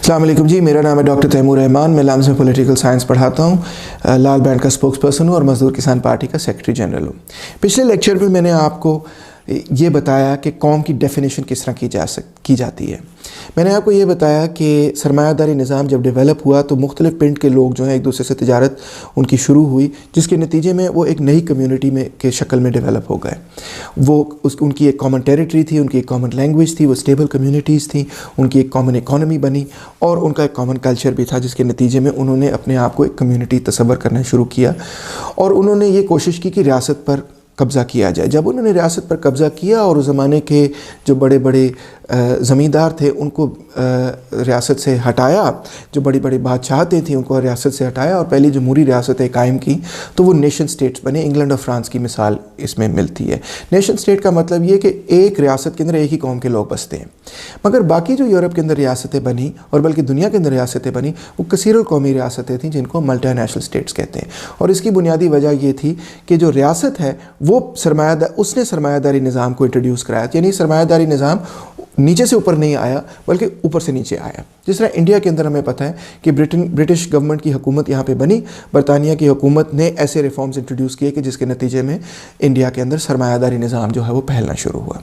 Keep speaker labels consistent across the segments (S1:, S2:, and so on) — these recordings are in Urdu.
S1: السلام علیکم جی، میرا نام ہے ڈاکٹر تیمور رحمان. میں لامز میں پولیٹیکل سائنس پڑھاتا ہوں، لال بینڈ کا اسپوکس پرسن ہوں اور مزدور کسان پارٹی کا سیکرٹری جنرل ہوں. پچھلے لیکچر میں میں نے آپ کو یہ بتایا کہ قوم کی ڈیفینیشن کس طرح کی جاتی ہے. میں نے آپ کو یہ بتایا کہ سرمایہ داری نظام جب ڈیولپ ہوا تو مختلف پنڈ کے لوگ جو ہیں ایک دوسرے سے تجارت ان کی شروع ہوئی، جس کے نتیجے میں وہ ایک نئی کمیونٹی میں کے شکل میں ڈیولپ ہو گئے. ان کی ایک کامن ٹیریٹری تھی، ان کی ایک کامن لینگویج تھی، وہ اسٹیبل کمیونٹیز تھیں، ان کی ایک کامن اکانومی بنی اور ان کا ایک کامن کلچر بھی تھا، جس کے نتیجے میں انہوں نے اپنے آپ کو ایک کمیونٹی تصور کرنا شروع کیا اور انہوں نے یہ کوشش کی کہ ریاست پر قبضہ کیا جائے. جب انہوں نے ریاست پر قبضہ کیا اور اس زمانے کے جو بڑے بڑے زمیندار تھے ان کو ریاست سے ہٹایا، جو بڑی بڑی بادشاہتیں تھیں ان کو ریاست سے ہٹایا اور پہلی جمہوری ریاستیں قائم کی تو وہ نیشن سٹیٹس بنے. انگلینڈ اور فرانس کی مثال اس میں ملتی ہے. نیشن سٹیٹ کا مطلب یہ کہ ایک ریاست کے اندر ایک ہی قوم کے لوگ بستے ہیں، مگر باقی جو یورپ کے اندر ریاستیں بنی اور بلکہ دنیا کے اندر ریاستیں بنی وہ کثیر القومی ریاستیں تھیں جن کو ملٹی نیشنل سٹیٹس کہتے ہیں. اور اس کی بنیادی وجہ یہ تھی کہ جو ریاست ہے وہ اس نے سرمایہ داری نظام کو انٹروڈیوس کرایا. یعنی سرمایہ داری نظام نیچے سے اوپر نہیں آیا بلکہ اوپر سے نیچے آیا. جس طرح انڈیا کے اندر ہمیں پتہ ہے کہ برٹش گورنمنٹ کی حکومت یہاں پہ بنی، برطانیہ کی حکومت نے ایسے ریفارمز انٹروڈیوس کیے کہ جس کے نتیجے میں انڈیا کے اندر سرمایہ داری نظام جو ہے وہ پھیلنا شروع ہوا.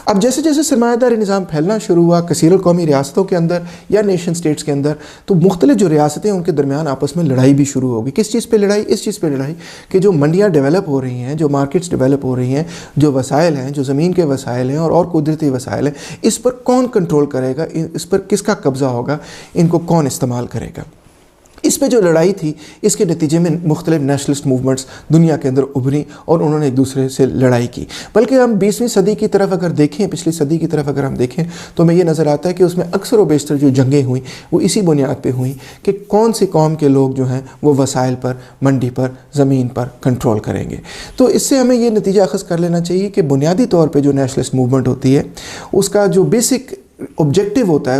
S1: اب جیسے جیسے سرمایہ داری نظام پھیلنا شروع ہوا کثیر القومی ریاستوں کے اندر یا نیشن سٹیٹس کے اندر، تو مختلف جو ریاستیں ان کے درمیان آپس میں لڑائی بھی شروع ہوگی. کس چیز پہ لڑائی؟ اس چیز پہ لڑائی کہ جو منڈیاں ڈیولپ ہو رہی ہیں، جو مارکیٹس ڈیولپ ہو رہی ہیں، جو وسائل ہیں، جو زمین کے وسائل ہیں اور قدرتی وسائل ہیں، اس پر کون کنٹرول کرے گا، اس پر کس کا قبضہ ہوگا، ان کو کون استعمال کرے گا. اس پہ جو لڑائی تھی اس کے نتیجے میں مختلف نیشنلسٹ موومنٹس دنیا کے اندر ابھری اور انہوں نے ایک دوسرے سے لڑائی کی. بلکہ ہم 20ویں صدی کی طرف اگر دیکھیں، پچھلی صدی کی طرف اگر ہم دیکھیں تو ہمیں یہ نظر آتا ہے کہ اس میں اکثر و بیشتر جو جنگیں ہوئیں وہ اسی بنیاد پہ ہوئیں کہ کون سی قوم کے لوگ جو ہیں وہ وسائل پر، منڈی پر، زمین پر کنٹرول کریں گے. تو اس سے ہمیں یہ نتیجہ اخذ کر لینا چاہیے کہ بنیادی طور پہ جو نیشنلسٹ موومنٹ ہوتی ہے اس کا جو بیسک آبجیکٹیو ہوتا ہے،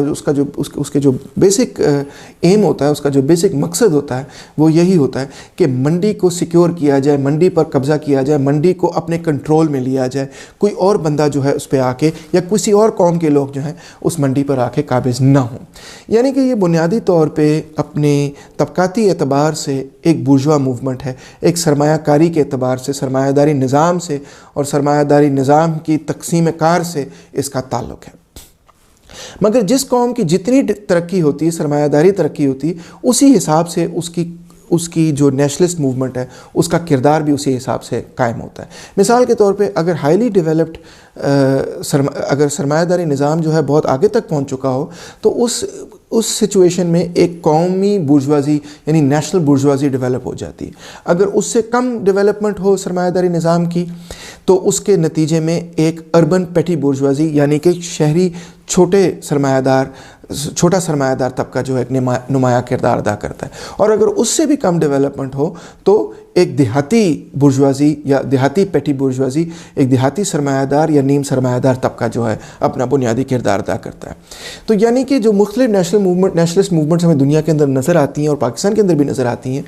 S1: اس کے جو بیسک ایم ہوتا ہے، اس کا جو بیسک مقصد ہوتا ہے وہ یہی ہوتا ہے کہ منڈی کو سیکیور کیا جائے، منڈی پر قبضہ کیا جائے، منڈی کو اپنے کنٹرول میں لیا جائے، کوئی اور بندہ جو ہے اس پہ آ کے یا کسی اور قوم کے لوگ جو ہیں اس منڈی پر آ کے قابض نہ ہوں. یعنی کہ یہ بنیادی طور پہ اپنے طبقاتی اعتبار سے ایک بورژوا موومنٹ ہے، ایک سرمایہ کاری کے اعتبار سے، سرمایہ داری نظام سے اور سرمایہ داری نظام کی تقسیم کار سے اس کا تعلق ہے. مگر جس قوم کی جتنی ترقی ہوتی ہے، سرمایہ داری ترقی ہوتی ہے، اسی حساب سے اس کی جو نیشنلسٹ موومنٹ ہے اس کا کردار بھی اسی حساب سے قائم ہوتا ہے. مثال کے طور پہ اگر ہائیلی ڈیولپڈ اگر سرمایہ داری نظام جو ہے بہت آگے تک پہنچ چکا ہو تو اس سچویشن میں ایک قومی بورژوازی یعنی نیشنل بورژوازی ڈیولپ ہو جاتی ہے. اگر اس سے کم ڈیولپمنٹ ہو سرمایہ داری نظام کی تو اس کے نتیجے میں ایک اربن پیٹی بورژوازی یعنی کہ شہری چھوٹا سرمایہ دار طبقہ جو ہے ایک نمایاں کردار ادا کرتا ہے. اور اگر اس سے بھی کم ڈیولپمنٹ ہو تو ایک دیہاتی بورژوازی یا دیہاتی پیٹی بورژوازی، ایک دیہاتی سرمایہ دار یا نیم سرمایہ دار طبقہ جو ہے اپنا بنیادی کردار ادا کرتا ہے. تو یعنی کہ جو مختلف نیشنلسٹ موومنٹس ہمیں دنیا کے اندر نظر آتی ہیں اور پاکستان کے اندر بھی نظر آتی ہیں،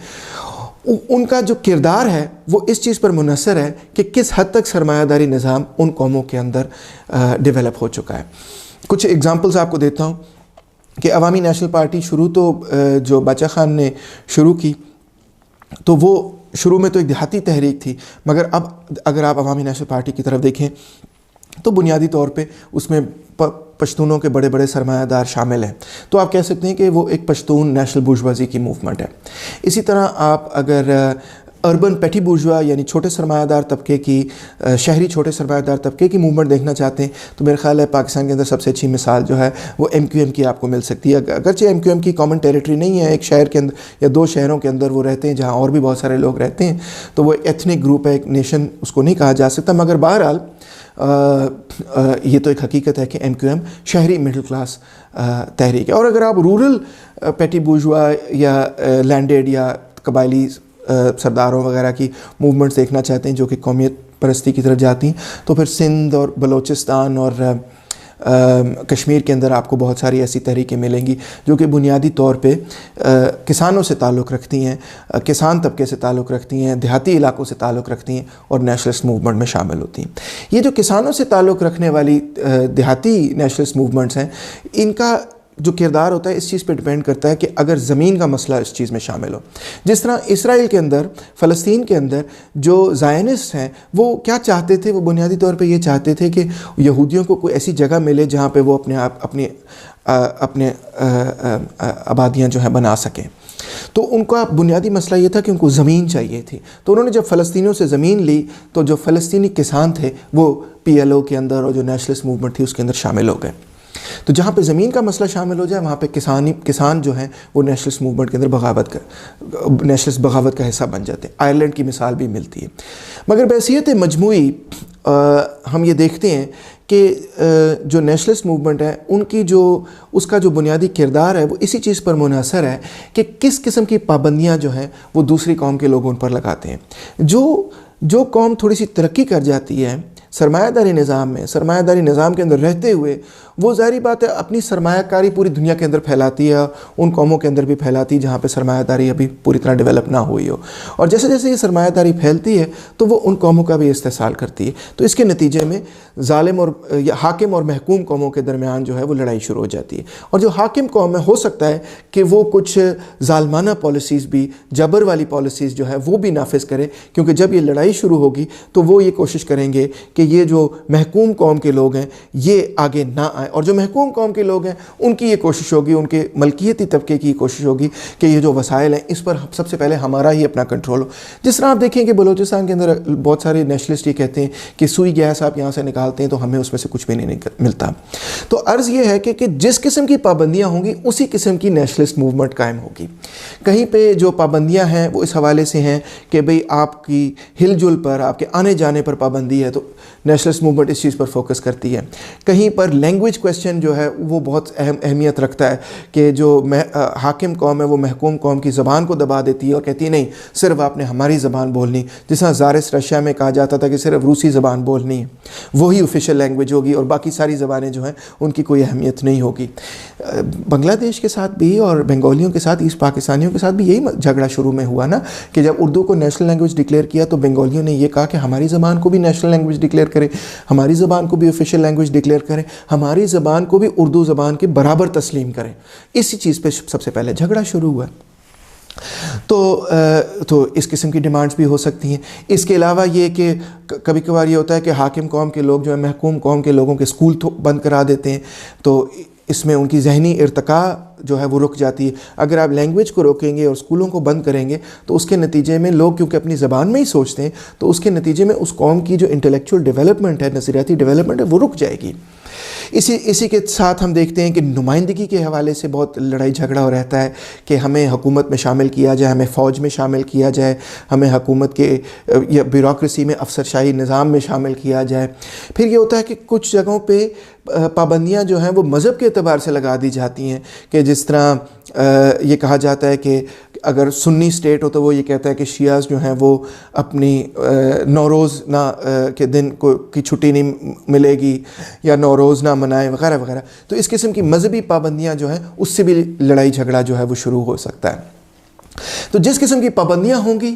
S1: ان کا جو کردار ہے وہ اس چیز پر منحصر ہے کہ کس حد تک سرمایہ داری نظام ان قوموں کے اندر ڈیولپ ہو چکا ہے. کچھ اگزامپلز آپ کو دیتا ہوں کہ عوامی نیشنل پارٹی شروع تو جو باچا خان نے شروع کی تو وہ شروع میں تو ایک دیہاتی تحریک تھی، مگر اب اگر آپ عوامی نیشنل پارٹی کی طرف دیکھیں تو بنیادی طور پہ اس میں پشتونوں کے بڑے بڑے سرمایہ دار شامل ہیں. تو آپ کہہ سکتے ہیں کہ وہ ایک پشتون نیشنل بورژوازی کی موومنٹ ہے. اسی طرح آپ اگر اربن پیٹی بورژوا یعنی چھوٹے سرمایہ دار طبقے کی، شہری چھوٹے سرمایہ دار طبقے کی موومنٹ دیکھنا چاہتے ہیں تو میرا خیال ہے پاکستان کے اندر سب سے اچھی مثال جو ہے وہ MQM کی آپ کو مل سکتی ہے. اگرچہ MQM کی کامن ٹیریٹری نہیں ہے، ایک شہر کے اندر یا دو شہروں کے اندر وہ رہتے ہیں جہاں اور بھی بہت سارے لوگ رہتے ہیں، تو وہ ایک ایتھنک گروپ ہے، ایک نیشن اس کو نہیں کہا جا سکتا. مگر بہرحال یہ تو ایک حقیقت ہے کہ MQM شہری مڈل کلاس تحریک ہے. اور اگر آپ رورل پیٹی بورژوا یا لینڈڈ یا قبائلی سرداروں وغیرہ کی موومنٹس دیکھنا چاہتے ہیں جو کہ قومیت پرستی کی طرف جاتی ہیں تو پھر سندھ اور بلوچستان اور کشمیر کے اندر آپ کو بہت ساری ایسی تحریکیں ملیں گی جو کہ بنیادی طور پہ کسانوں سے تعلق رکھتی ہیں، کسان طبقے سے تعلق رکھتی ہیں، دیہاتی علاقوں سے تعلق رکھتی ہیں اور نیشنلسٹ موومنٹ میں شامل ہوتی ہیں. یہ جو کسانوں سے تعلق رکھنے والی دیہاتی نیشنلسٹ موومنٹس ہیں، ان کا جو کردار ہوتا ہے اس چیز پہ ڈیپینڈ کرتا ہے کہ اگر زمین کا مسئلہ اس چیز میں شامل ہو. جس طرح اسرائیل کے اندر، فلسطین کے اندر جو زائنسٹ ہیں وہ کیا چاہتے تھے، وہ بنیادی طور پہ یہ چاہتے تھے کہ یہودیوں کو کوئی ایسی جگہ ملے جہاں پہ وہ اپنے آبادیاں جو ہیں بنا سکیں. تو ان کا بنیادی مسئلہ یہ تھا کہ ان کو زمین چاہیے تھی. تو انہوں نے جب فلسطینیوں سے زمین لی تو جو فلسطینی کسان تھے وہ PLO کے اندر اور جو نیشنلسٹ موومنٹ تھی اس کے اندر شامل ہو گئے. تو جہاں پہ زمین کا مسئلہ شامل ہو جائے وہاں پہ کسان جو ہیں وہ نیشنلسٹ موومنٹ کے اندر نیشنلسٹ بغاوت کا حصہ بن جاتے ہیں. آئرلینڈ کی مثال بھی ملتی ہے. مگر بحیثیت مجموعی ہم یہ دیکھتے ہیں کہ جو نیشنلسٹ موومنٹ ہے ان کی اس کا جو بنیادی کردار ہے وہ اسی چیز پر منحصر ہے کہ کس قسم کی پابندیاں جو ہیں وہ دوسری قوم کے لوگ ان پر لگاتے ہیں. جو قوم تھوڑی سی ترقی کر جاتی ہے سرمایہ داری نظام کے اندر رہتے ہوئے، وہ ظاہری بات ہے اپنی سرمایہ کاری پوری دنیا کے اندر پھیلاتی ہے، ان قوموں کے اندر بھی پھیلاتی ہے جہاں پہ سرمایہ داری ابھی پوری طرح ڈیولپ نہ ہوئی ہو. اور جیسے جیسے یہ سرمایہ داری پھیلتی ہے تو وہ ان قوموں کا بھی استحصال کرتی ہے. تو اس کے نتیجے میں ظالم اور حاکم اور محکوم قوموں کے درمیان جو ہے وہ لڑائی شروع ہو جاتی ہے. اور جو حاکم قوم ہے ہو سکتا ہے کہ وہ کچھ ظالمانہ پالیسیز بھی، جبر والی پالیسیز جو ہے وہ بھی نافذ کرے، کیونکہ جب یہ لڑائی شروع ہوگی تو وہ یہ کوشش کریں گے کہ یہ جو محکوم قوم کے لوگ ہیں یہ آگے نہ آئیں. اور جو محکوم قوم کے لوگ ہیں ان کی یہ کوشش ہوگی، ان کے ملکیتی طبقے کی یہ کوشش ہوگی کہ یہ جو وسائل ہیں اس پر سب سے پہلے ہمارا ہی اپنا کنٹرول ہو. جس طرح آپ دیکھیں کہ بلوچستان کے اندر بہت سارے نیشنلسٹ یہ کہتے ہیں کہ سوئی گیس آپ یہاں سے نکالتے ہیں تو ہمیں اس میں سے کچھ بھی نہیں ملتا. تو عرض یہ ہے کہ جس قسم کی پابندیاں ہوں گی اسی قسم کی نیشنلسٹ موومنٹ قائم ہوگی. کہیں پہ جو پابندیاں ہیں وہ اس حوالے سے ہیں کہ بھئی آپ کی ہل جل پر، آپ کے آنے جانے پر پابندی ہے تو نیشنلسٹ موومنٹ اس چیز پر فوکس کرتی ہے. کہیں پر لینگویج کویسچن جو ہے وہ بہت اہمیت رکھتا ہے کہ جو حاکم قوم ہے وہ محکوم قوم کی زبان کو دبا دیتی ہے اور کہتی ہے نہیں صرف آپ نے ہماری زبان بولنی. جس طرح زارس رشیا میں کہا جاتا تھا کہ صرف روسی زبان بولنی ہے، وہی آفیشیل لینگویج ہوگی اور باقی ساری زبانیں جو ہیں ان کی کوئی اہمیت نہیں ہوگی. بنگلہ دیش کے ساتھ بھی اور بنگالیوں کے ساتھ، ایسٹ پاکستانیوں کے ساتھ بھی یہی جھگڑا شروع میں ہوا نا کہ جب اردو کو نیشنل لینگویج ڈکلیئر کیا تو بنگالیوں نے یہ کہا کہ ہماری زبان کو بھی نیشنل لینگویج ڈکلیئر کرے، ہماری زبان کو بھی آفیشیل لینگویج ڈکلیئر کریں، ہماری زبان کو بھی اردو زبان کے برابر تسلیم کریں. اسی چیز پہ سب سے پہلے جھگڑا شروع ہوا. تو اس قسم کی ڈیمانڈز بھی ہو سکتی ہیں. اس کے علاوہ یہ کہ کبھی کبھار یہ ہوتا ہے کہ حاکم قوم کے لوگ جو ہے محکوم قوم کے لوگوں کے اسکول بند کرا دیتے ہیں، تو اس میں ان کی ذہنی ارتقاء جو ہے وہ رک جاتی ہے. اگر آپ لینگویج کو روکیں گے اور اسکولوں کو بند کریں گے تو اس کے نتیجے میں لوگ کیونکہ اپنی زبان میں ہی سوچتے ہیں تو اس کے نتیجے میں اس قوم کی جو انٹلیکچوئل ڈیولپمنٹ ہے، نظریاتی ڈیولپمنٹ ہے، وہ رک جائے گی. اسی کے ساتھ ہم دیکھتے ہیں کہ نمائندگی کے حوالے سے بہت لڑائی جھگڑا ہو رہتا ہے کہ ہمیں حکومت میں شامل کیا جائے، ہمیں فوج میں شامل کیا جائے، ہمیں حکومت کے یا بیوروکریسی میں افسرشاہی نظام میں شامل کیا جائے. پھر یہ ہوتا ہے کہ کچھ جگہوں پہ پابندیاں جو ہیں وہ مذہب کے اعتبار سے لگا دی جاتی ہیں کہ جس طرح یہ کہا جاتا ہے کہ اگر سنی اسٹیٹ ہو تو وہ یہ کہتا ہے کہ شیعہ جو ہیں وہ اپنی نوروز کے دن کی چھٹی نہیں ملے گی یا نوروز نہ منائیں وغیرہ وغیرہ. تو اس قسم کی مذہبی پابندیاں جو ہیں اس سے بھی لڑائی جھگڑا جو ہے وہ شروع ہو سکتا ہے. تو جس قسم کی پابندیاں ہوں گی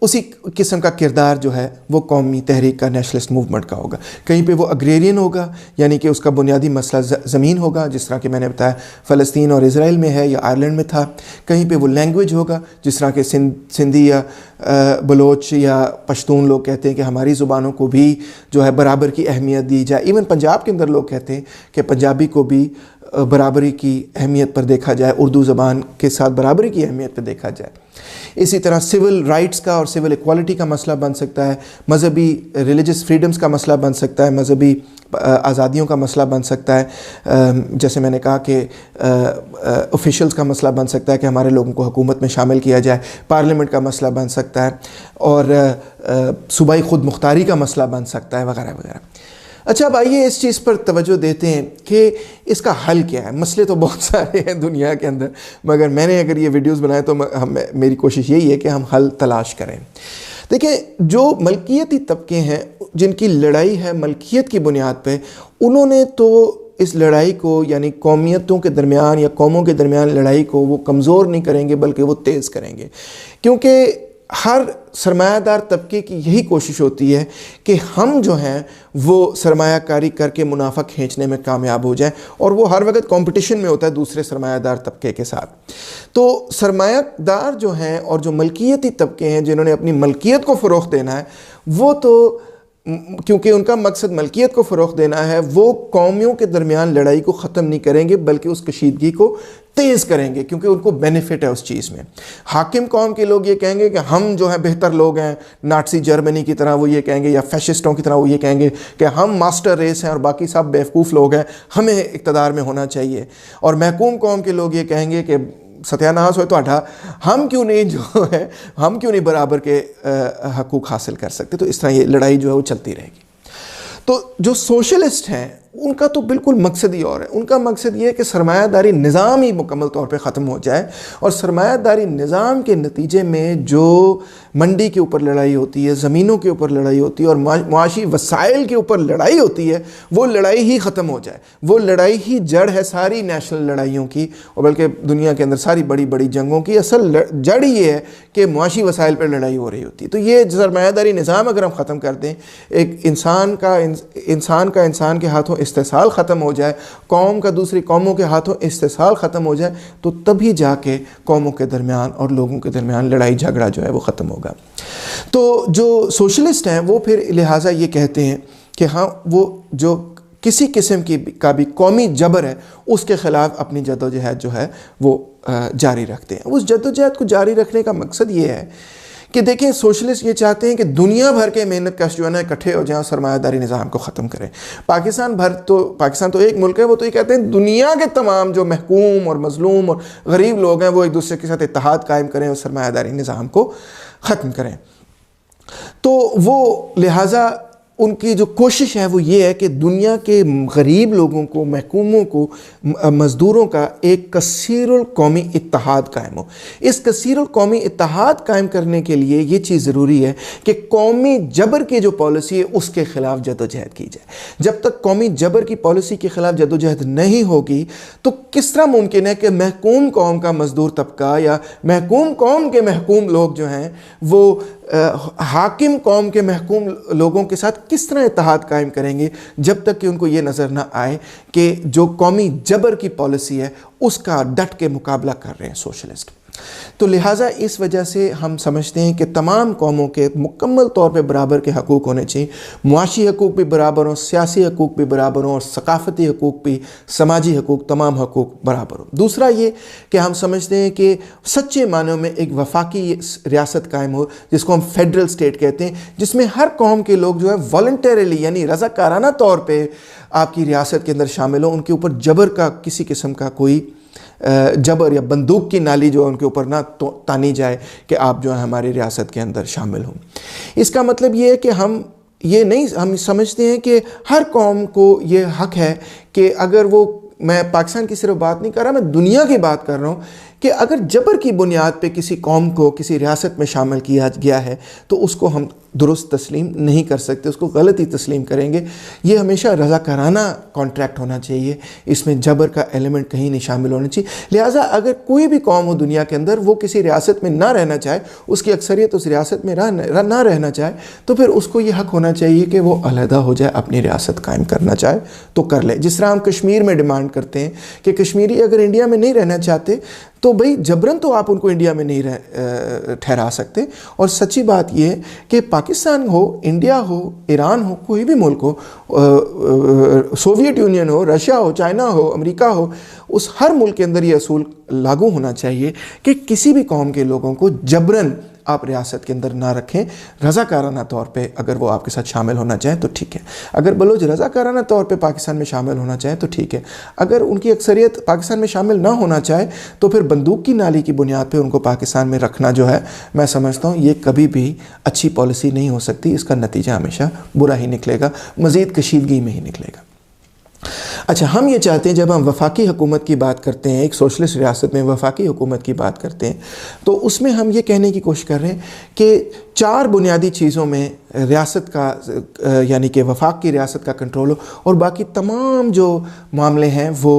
S1: اسی قسم کا کردار جو ہے وہ قومی تحریک کا، نیشنلسٹ موومنٹ کا ہوگا. کہیں پہ وہ اگریرین ہوگا یعنی کہ اس کا بنیادی مسئلہ زمین ہوگا جس طرح کہ میں نے بتایا فلسطین اور اسرائیل میں ہے یا آئرلینڈ میں تھا. کہیں پہ وہ لینگویج ہوگا جس طرح کہ سندھی یا بلوچ یا پشتون لوگ کہتے ہیں کہ ہماری زبانوں کو بھی جو ہے برابر کی اہمیت دی جائے. ایون پنجاب کے اندر لوگ کہتے ہیں کہ پنجابی کو بھی برابری کی اہمیت پر دیکھا جائے، اردو زبان کے ساتھ برابری کی اہمیت پر دیکھا جائے. اسی طرح سول رائٹس کا اور سول ایکوالٹی کا مسئلہ بن سکتا ہے، مذہبی ریلیجس فریڈمز کا مسئلہ بن سکتا ہے، مذہبی آزادیوں کا مسئلہ بن سکتا ہے. جیسے میں نے کہا کہ آفیشلز کا مسئلہ بن سکتا ہے کہ ہمارے لوگوں کو حکومت میں شامل کیا جائے، پارلیمنٹ کا مسئلہ بن سکتا ہے اور صوبائی خود مختاری کا مسئلہ بن سکتا ہے وغیرہ وغیرہ. اچھا اب آئیے اس چیز پر توجہ دیتے ہیں کہ اس کا حل کیا ہے. مسئلے تو بہت سارے ہیں دنیا کے اندر، مگر میں نے اگر یہ ویڈیوز بنائے تو میری کوشش یہی ہے کہ ہم حل تلاش کریں. دیکھیں جو ملکیتی طبقے ہیں جن کی لڑائی ہے ملکیت کی بنیاد پہ، انہوں نے تو اس لڑائی کو یعنی قومیتوں کے درمیان یا قوموں کے درمیان لڑائی کو وہ کمزور نہیں کریں گے بلکہ وہ تیز کریں گے. کیونکہ ہر سرمایہ دار طبقے کی یہی کوشش ہوتی ہے کہ ہم جو ہیں وہ سرمایہ کاری کر کے منافع کھینچنے میں کامیاب ہو جائیں، اور وہ ہر وقت کمپٹیشن میں ہوتا ہے دوسرے سرمایہ دار طبقے کے ساتھ۔ تو سرمایہ دار جو ہیں اور جو ملکیتی طبقے ہیں جنہوں نے اپنی ملکیت کو فروغ دینا ہے، وہ تو کیونکہ ان کا مقصد ملکیت کو فروغ دینا ہے، وہ قومیوں کے درمیان لڑائی کو ختم نہیں کریں گے بلکہ اس کشیدگی کو تیز کریں گے، کیونکہ ان کو بینیفٹ ہے اس چیز میں۔ حاکم قوم کے لوگ یہ کہیں گے کہ ہم جو ہیں بہتر لوگ ہیں، ناٹسی جرمنی کی طرح وہ یہ کہیں گے، یا فیشسٹوں کی طرح وہ یہ کہیں گے کہ ہم ماسٹر ریس ہیں اور باقی سب بیوقوف لوگ ہیں، ہمیں اقتدار میں ہونا چاہیے۔ اور محکوم قوم کے لوگ یہ کہیں گے کہ ستیاناس ہوئے تو ہٹا، ہم کیوں نہیں برابر کے حقوق حاصل کر سکتے۔ تو اس طرح یہ لڑائی جو ہے وہ چلتی رہے گی۔ تو جو سوشلسٹ ہیں ان کا تو بالکل مقصد ہی اور ہے، ان کا مقصد یہ ہے کہ سرمایہ داری نظام ہی مکمل طور پہ ختم ہو جائے، اور سرمایہ داری نظام کے نتیجے میں جو منڈی کے اوپر لڑائی ہوتی ہے، زمینوں کے اوپر لڑائی ہوتی ہے اور معاشی وسائل کے اوپر لڑائی ہوتی ہے، وہ لڑائی ہی ختم ہو جائے۔ وہ لڑائی ہی جڑ ہے ساری نیشنل لڑائیوں کی، اور بلکہ دنیا کے اندر ساری بڑی بڑی جنگوں کی اصل جڑ یہ ہے کہ معاشی وسائل پر لڑائی ہو رہی ہوتی ہے۔ تو یہ سرمایہ داری نظام اگر ہم ختم کر دیں، ایک انسان کے ہاتھوں استحصال ختم ہو جائے، قوم کا دوسری قوموں کے ہاتھوں استحصال ختم ہو جائے، تو تبھی جا کے قوموں کے درمیان اور لوگوں کے درمیان لڑائی جھگڑا جو ہے وہ ختم ہوگا۔ تو جو سوشلسٹ ہیں وہ پھر لہٰذا یہ کہتے ہیں کہ ہاں وہ جو کسی قسم کا بھی قومی جبر ہے اس کے خلاف اپنی جدوجہد جو ہے وہ جاری رکھتے ہیں۔ اس جدوجہد کو جاری رکھنے کا مقصد یہ ہے کہ دیکھیں سوشلسٹ یہ چاہتے ہیں کہ دنیا بھر کے محنت کش جو ہے نا اکٹھے ہو جائیں اور سرمایہ داری نظام کو ختم کریں۔ پاکستان تو ایک ملک ہے، وہ تو یہ کہتے ہیں دنیا کے تمام جو محکوم اور مظلوم اور غریب لوگ ہیں وہ ایک دوسرے کے ساتھ اتحاد قائم کریں اور سرمایہ داری نظام کو ختم کریں۔ تو وہ لہٰذا ان کی جو کوشش ہے وہ یہ ہے کہ دنیا کے غریب لوگوں کو، محکوموں کو، مزدوروں کا ایک کثیر القومی اتحاد قائم ہو۔ اس کثیر القومی اتحاد قائم کرنے کے لیے یہ چیز ضروری ہے کہ قومی جبر کی جو پالیسی ہے اس کے خلاف جدوجہد کی جائے۔ جب تک قومی جبر کی پالیسی کے خلاف جدوجہد نہیں ہوگی تو کس طرح ممکن ہے کہ محکوم قوم کا مزدور طبقہ یا محکوم قوم کے محکوم لوگ جو ہیں وہ حاکم قوم کے محکوم لوگوں کے ساتھ کس طرح اتحاد قائم کریں گے جب تک کہ ان کو یہ نظر نہ آئے کہ جو قومی جبر کی پالیسی ہے اس کا ڈٹ کے مقابلہ کر رہے ہیں سوشلسٹ۔ تو لہٰذا اس وجہ سے ہم سمجھتے ہیں کہ تمام قوموں کے مکمل طور پہ برابر کے حقوق ہونے چاہیے، معاشی حقوق بھی برابر ہوں، سیاسی حقوق بھی برابر ہوں، اور ثقافتی حقوق بھی، سماجی حقوق، تمام حقوق برابر ہوں۔ دوسرا یہ کہ ہم سمجھتے ہیں کہ سچے معنوں میں ایک وفاقی ریاست قائم ہو جس کو ہم فیڈرل سٹیٹ کہتے ہیں، جس میں ہر قوم کے لوگ جو ہے والنٹریلی یعنی رضاکارانہ طور پہ آپ کی ریاست کے اندر شامل ہوں، ان کے اوپر جبر کا کسی قسم کا کوئی جبر یا بندوق کی نالی جو ہے ان کے اوپر نہ تانی جائے کہ آپ جو ہے ہماری ریاست کے اندر شامل ہوں۔ اس کا مطلب یہ ہے کہ ہم سمجھتے ہیں کہ ہر قوم کو یہ حق ہے کہ اگر وہ، میں پاکستان کی صرف بات نہیں کر رہا، میں دنیا کی بات کر رہا ہوں، کہ اگر جبر کی بنیاد پہ کسی قوم کو کسی ریاست میں شامل کیا گیا ہے تو اس کو ہم درست تسلیم نہیں کر سکتے، اس کو غلط ہی تسلیم کریں گے۔ یہ ہمیشہ رضاکارانہ کانٹریکٹ ہونا چاہیے، اس میں جبر کا ایلیمنٹ کہیں نہیں شامل ہونا چاہیے۔ لہٰذا اگر کوئی بھی قوم ہو دنیا کے اندر وہ کسی ریاست میں نہ رہنا چاہے، اس کی اکثریت اس ریاست میں نہ رہنا چاہے، تو پھر اس کو یہ حق ہونا چاہیے کہ وہ علیحدہ ہو جائے، اپنی ریاست قائم کرنا چاہے تو کر لے۔ جس طرح ہم کشمیر میں ڈیمانڈ کرتے ہیں کہ کشمیری اگر انڈیا میں نہیں رہنا چاہتے تو بھئی جبراً تو آپ ان کو انڈیا میں نہیں ٹھہرا سکتے۔ اور سچی بات یہ ہے کہ پاکستان ہو، انڈیا ہو، ایران ہو، کوئی بھی ملک ہو، سوویت یونین ہو، رشیا ہو، چائنا ہو، امریکہ ہو، اس ہر ملک کے اندر یہ اصول لاگو ہونا چاہیے کہ کسی بھی قوم کے لوگوں کو جبراً آپ ریاست کے اندر نہ رکھیں۔ رضاکارانہ طور پہ اگر وہ آپ کے ساتھ شامل ہونا چاہیں تو ٹھیک ہے، اگر بلوچ رضاکارانہ طور پہ پاکستان میں شامل ہونا چاہیں تو ٹھیک ہے، اگر ان کی اکثریت پاکستان میں شامل نہ ہونا چاہے تو پھر بندوق کی نالی کی بنیاد پہ ان کو پاکستان میں رکھنا جو ہے، میں سمجھتا ہوں یہ کبھی بھی اچھی پالیسی نہیں ہو سکتی، اس کا نتیجہ ہمیشہ برا ہی نکلے گا، مزید کشیدگی میں ہی نکلے گا۔ اچھا، ہم یہ چاہتے ہیں جب ہم وفاقی حکومت کی بات کرتے ہیں، ایک سوشلسٹ ریاست میں وفاقی حکومت کی بات کرتے ہیں، تو اس میں ہم یہ کہنے کی کوشش کر رہے ہیں کہ 4 بنیادی چیزوں میں ریاست کا یعنی کہ وفاق کی ریاست کا کنٹرول ہو اور باقی تمام جو معاملے ہیں وہ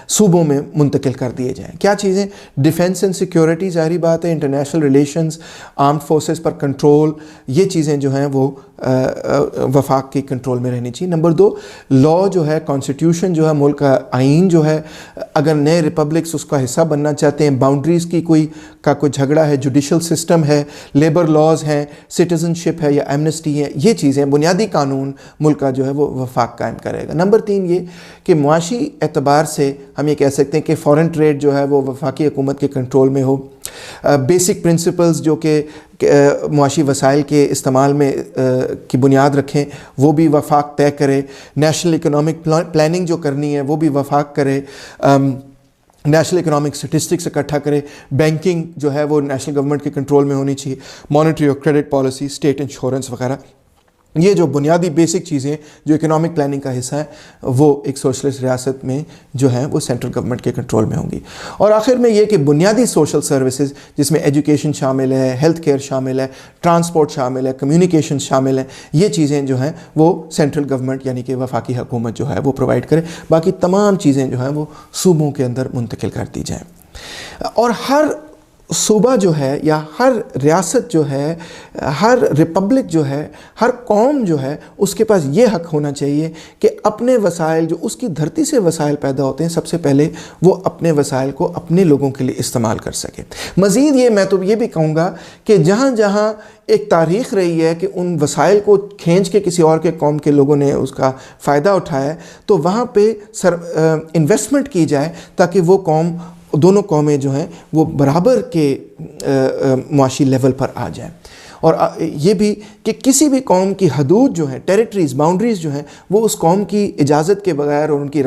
S1: صوبوں میں منتقل کر دیے جائیں. کیا چیزیں؟ ڈیفنس اینڈ سیکیورٹی، ظاہری بات ہے، انٹرنیشنل ریلیشنز، آرمڈ فورسز پر کنٹرول، یہ چیزیں جو ہیں وہ وفاق کی کنٹرول میں رہنی چاہیے. نمبر 2، لا جو ہے، کانسٹیٹیوشن جو ہے، ملک کا آئین جو ہے، اگر نئے ریپبلکس اس کا حصہ بننا چاہتے ہیں، باؤنڈریز کی کوئی جھگڑا ہے، جوڈیشل سسٹم ہے، لیبر لاز ہیں، سٹیزن شپ ہے یا ایمنسٹی ہے، یہ چیزیں بنیادی قانون ملک کا جو ہے وہ وفاق قائم کرے گا. نمبر 3 یہ کہ معاشی اعتبار سے ہم یہ کہہ سکتے ہیں کہ فورن ٹریڈ جو ہے وہ وفاقی حکومت کے کنٹرول میں ہو. بیسک پرنسپلز جو کہ معاشی وسائل کے استعمال میں کی بنیاد رکھیں وہ بھی وفاق طے کرے. نیشنل اکنامک پلاننگ جو کرنی ہے وہ بھی وفاق کرے. نیشنل اکنامک سٹیسٹکس اکٹھا کرے. بینکنگ جو ہے وہ نیشنل گورنمنٹ کے کنٹرول میں ہونی چاہیے. مانیٹری اور کریڈٹ پالیسی، اسٹیٹ انشورنس وغیرہ، یہ جو بنیادی بیسک چیزیں جو اکنامک پلاننگ کا حصہ ہیں وہ ایک سوشلسٹ ریاست میں جو ہیں وہ سینٹرل گورنمنٹ کے کنٹرول میں ہوں گی. اور آخر میں یہ کہ بنیادی سوشل سروسز جس میں ایجوکیشن شامل ہے، ہیلتھ کیئر شامل ہے، ٹرانسپورٹ شامل ہے، کمیونیکیشن شامل ہیں، یہ چیزیں جو ہیں وہ سینٹرل گورنمنٹ یعنی کہ وفاقی حکومت جو ہے وہ پرووائڈ کرے. باقی تمام چیزیں جو ہیں وہ صوبوں کے اندر منتقل کر دی جائیں. اور ہر صوبہ جو ہے یا ہر ریاست جو ہے، ہر ریپبلک جو ہے، ہر قوم جو ہے، اس کے پاس یہ حق ہونا چاہیے کہ اپنے وسائل جو اس کی دھرتی سے وسائل پیدا ہوتے ہیں، سب سے پہلے وہ اپنے وسائل کو اپنے لوگوں کے لیے استعمال کر سکے. مزید یہ میں تو یہ بھی کہوں گا کہ جہاں جہاں ایک تاریخ رہی ہے کہ ان وسائل کو کھینچ کے کسی اور کے قوم کے لوگوں نے اس کا فائدہ اٹھایا ہے، تو وہاں پہ انویسٹمنٹ کی جائے تاکہ وہ قوم، دونوں قومیں جو ہیں وہ برابر کے معاشی لیول پر آ جائیں. اور یہ بھی کہ کسی بھی قوم کی حدود جو ہیں، ٹیریٹریز، باؤنڈریز جو ہیں، وہ اس قوم کی اجازت کے بغیر اور ان کی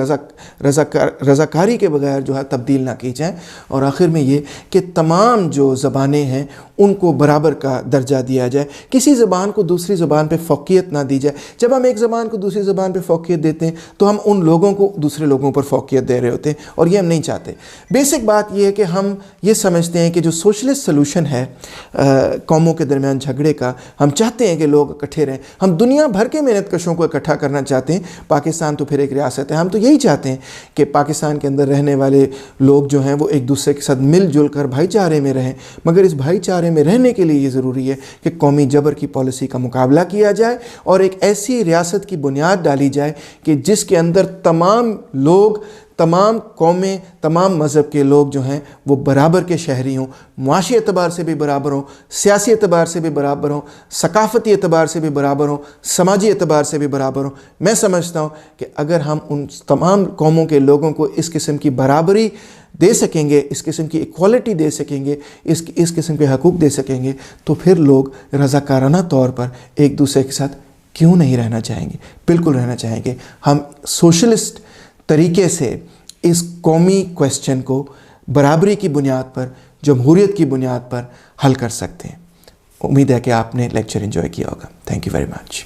S1: رضاکاری کے بغیر جو ہے تبدیل نہ کی جائیں. اور آخر میں یہ کہ تمام جو زبانیں ہیں ان کو برابر کا درجہ دیا جائے. کسی زبان کو دوسری زبان پہ فوقیت نہ دی جائے. جب ہم ایک زبان کو دوسری زبان پہ فوقیت دیتے ہیں تو ہم ان لوگوں کو دوسرے لوگوں پر فوقیت دے رہے ہوتے ہیں، اور یہ ہم نہیں چاہتے. بیسک بات یہ ہے کہ ہم یہ سمجھتے ہیں کہ جو سوشلسٹ سلوشن ہے قوموں کے درمیان جھگڑے کا، ہم چاہتے ہیں کہ لوگ اکٹھے رہیں. ہم دنیا بھر کے محنت کشوں کو اکٹھا کرنا چاہتے ہیں. پاکستان تو پھر ایک ریاست ہے، ہم تو یہی چاہتے ہیں کہ پاکستان کے اندر رہنے والے لوگ جو ہیں وہ ایک دوسرے کے ساتھ مل جل کر بھائی چارے میں رہیں. مگر اس بھائی چارے میں رہنے کے لیے یہ ضروری ہے کہ قومی جبر کی پالیسی کا مقابلہ کیا جائے اور ایک ایسی ریاست کی بنیاد ڈالی جائے کہ جس کے اندر تمام لوگ، تمام قومیں، تمام مذہب کے لوگ جو ہیں وہ برابر کے شہری ہوں، معاشی اعتبار سے بھی برابر ہوں، سیاسی اعتبار سے بھی برابر ہوں، ثقافتی اعتبار سے بھی برابر ہوں، سماجی اعتبار سے بھی برابر ہوں. میں سمجھتا ہوں کہ اگر ہم ان تمام قوموں کے لوگوں کو اس قسم کی برابری دے سکیں گے، اس قسم کی ایکوالٹی دے سکیں گے، اس قسم کے حقوق دے سکیں گے، تو پھر لوگ رضاکارانہ طور پر ایک دوسرے کے ساتھ کیوں نہیں رہنا چاہیں گے؟ بالکل رہنا چاہیں گے. ہم سوشلسٹ طریقے سے اس قومی کویسچن کو برابری کی بنیاد پر، جمہوریت کی بنیاد پر حل کر سکتے ہیں. امید ہے کہ آپ نے لیکچر انجوائے کیا ہوگا. Thank you very much.